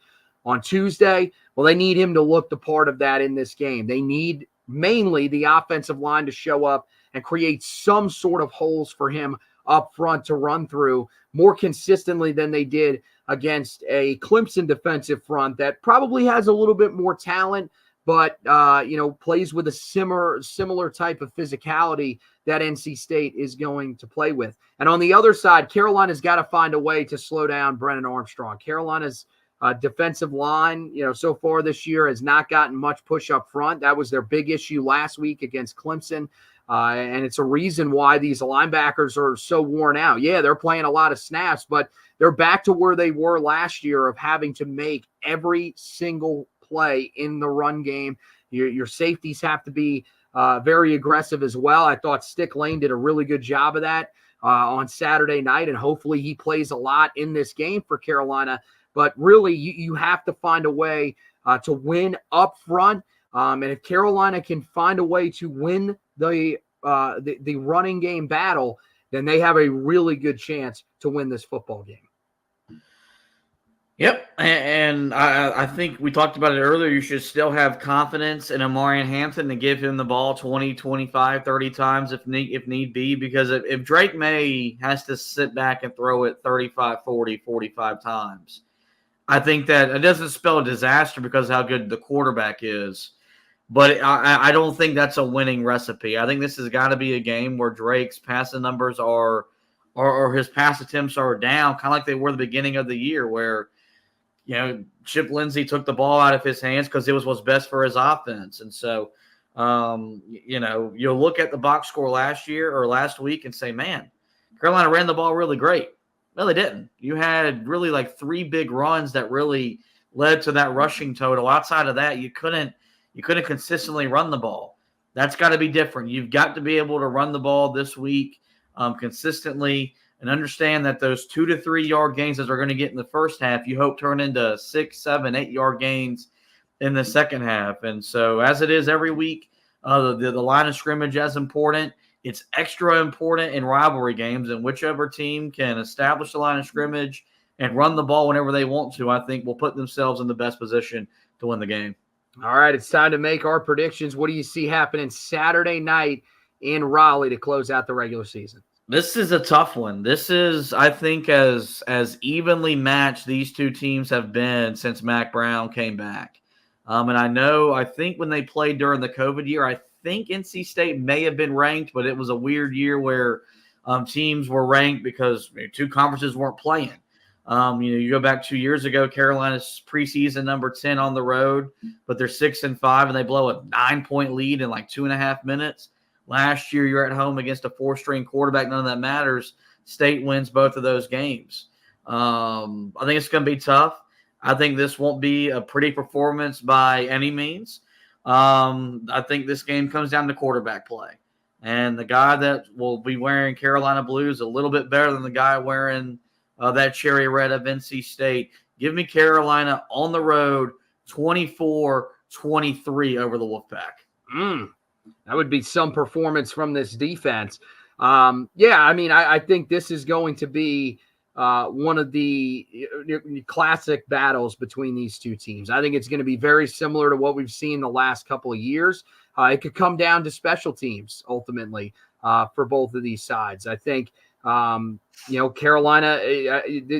on Tuesday. Well, they need him to look the part of that in this game. They need mainly the offensive line to show up and create some sort of holes for him up front to run through more consistently than they did against a Clemson defensive front that probably has a little bit more talent, but plays with a similar type of physicality that NC State is going to play with. And on the other side, Carolina's got to find a way to slow down Brennan Armstrong. Carolina's defensive line, so far this year has not gotten much push up front. That was their big issue last week against Clemson. And it's a reason why these linebackers are so worn out. Yeah, they're playing a lot of snaps, but they're back to where they were last year of having to make every single play in the run game. Your safeties have to be very aggressive as well. I thought Stick Lane did a really good job of that on Saturday night, and hopefully he plays a lot in this game for Carolina. But really, you have to find a way to win up front. And if Carolina can find a way to win the running game battle, then they have a really good chance to win this football game. Yep, and I think we talked about it earlier. You should still have confidence in Amarian Hampton to give him the ball 20, 25, 30 times if need be, because if Drake May has to sit back and throw it 35, 40, 45 times, I think that it doesn't spell a disaster because of how good the quarterback is. But I don't think that's a winning recipe. I think this has got to be a game where Drake's passing numbers or his pass attempts are down, kind of like they were the beginning of the year, where Chip Lindsey took the ball out of his hands because it was what's best for his offense. And so, you'll look at the box score last year or last week and say, man, Carolina ran the ball really great. No, they didn't. You had really like 3 big runs that really led to that rushing total. Outside of that, you couldn't consistently run the ball. That's got to be different. You've got to be able to run the ball this week consistently, and understand that those 2 to 3 yard gains that are going to get in the first half, you hope turn into 6, 7, 8 yard gains in the second half. And so, as it is every week, the line of scrimmage is important. It's extra important in rivalry games, and whichever team can establish the line of scrimmage and run the ball whenever they want to, I think will put themselves in the best position to win the game. All right, it's time to make our predictions. What do you see happening Saturday night in Raleigh to close out the regular season? This is a tough one. This is, I think, as evenly matched these two teams have been since Mac Brown came back. And I think when they played during the COVID year, I think NC State may have been ranked, but it was a weird year where teams were ranked because 2 conferences weren't playing. You go back 2 years ago, Carolina's preseason number 10 on the road, but they're 6-5 and they blow a 9-point lead in like 2.5 minutes. Last year, you're at home against a 4-string quarterback. None of that matters. State wins both of those games. I think it's going to be tough. I think this won't be a pretty performance by any means. I think this game comes down to quarterback play. And the guy that will be wearing Carolina blue is a little bit better than the guy wearing that cherry red of NC State. Give me Carolina on the road, 24-23 over the Wolfpack. That would be some performance from this defense. I think this is going to be one of the classic battles between these two teams. I think it's going to be very similar to what we've seen the last couple of years. It could come down to special teams ultimately for both of these sides. I think, Carolina,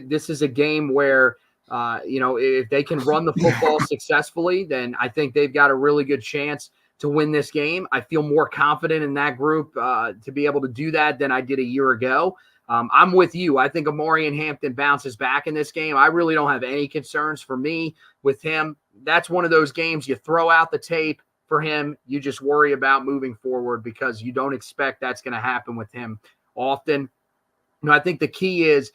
this is a game where, if they can run the football successfully, then I think they've got a really good chance to win this game. I feel more confident in that group to be able to do that than I did a year ago. I'm with you. I think Amarian Hampton bounces back in this game. I really don't have any concerns for me with him. That's one of those games you throw out the tape for him. You just worry about moving forward because you don't expect that's going to happen with him often. I think the key is,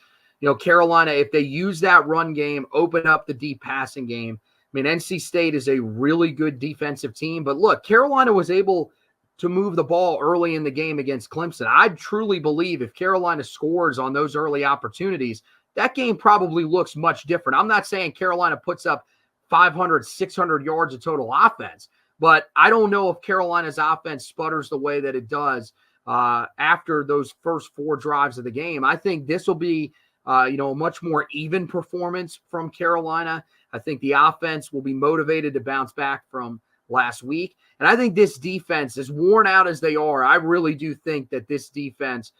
Carolina, if they use that run game, open up the deep passing game. NC State is a really good defensive team, but look, Carolina was able to move the ball early in the game against Clemson. I truly believe if Carolina scores on those early opportunities, that game probably looks much different. I'm not saying Carolina puts up 500, 600 yards of total offense, but I don't know if Carolina's offense sputters the way that it does after those first 4 drives of the game. I think this will be a much more even performance from Carolina. I think the offense will be motivated to bounce back from last week. And I think this defense, as worn out as they are, I really do think that this defense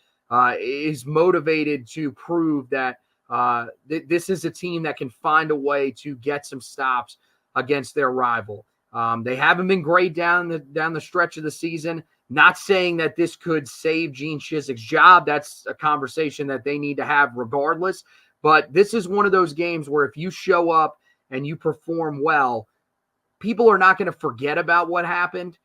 is motivated to prove that this is a team that can find a way to get some stops against their rival. They haven't been great down the stretch of the season. Not saying that this could save Gene Chizik's job. That's a conversation that they need to have regardless. But this is one of those games where if you show up and you perform well, people are not going to forget about what happened,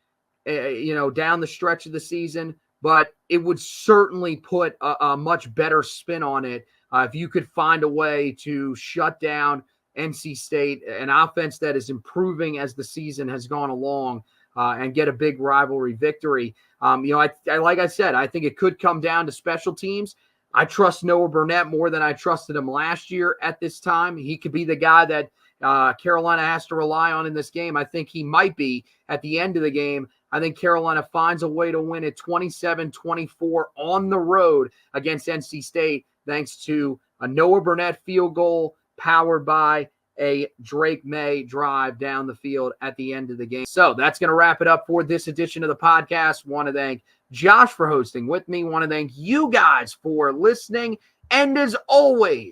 down the stretch of the season. But it would certainly put a much better spin on it if you could find a way to shut down NC State, an offense that is improving as the season has gone along, and get a big rivalry victory. Like I said, I think it could come down to special teams. I trust Noah Burnett more than I trusted him last year at this time. He could be the guy that Carolina has to rely on in this game. I think he might be at the end of the game. I think Carolina finds a way to win it 27-24 on the road against NC State, thanks to a Noah Burnett field goal powered by a Drake May drive down the field at the end of the game. So that's going to wrap it up for this edition of the podcast. Want to thank Josh for hosting with me. Want to thank you guys for listening. And as always,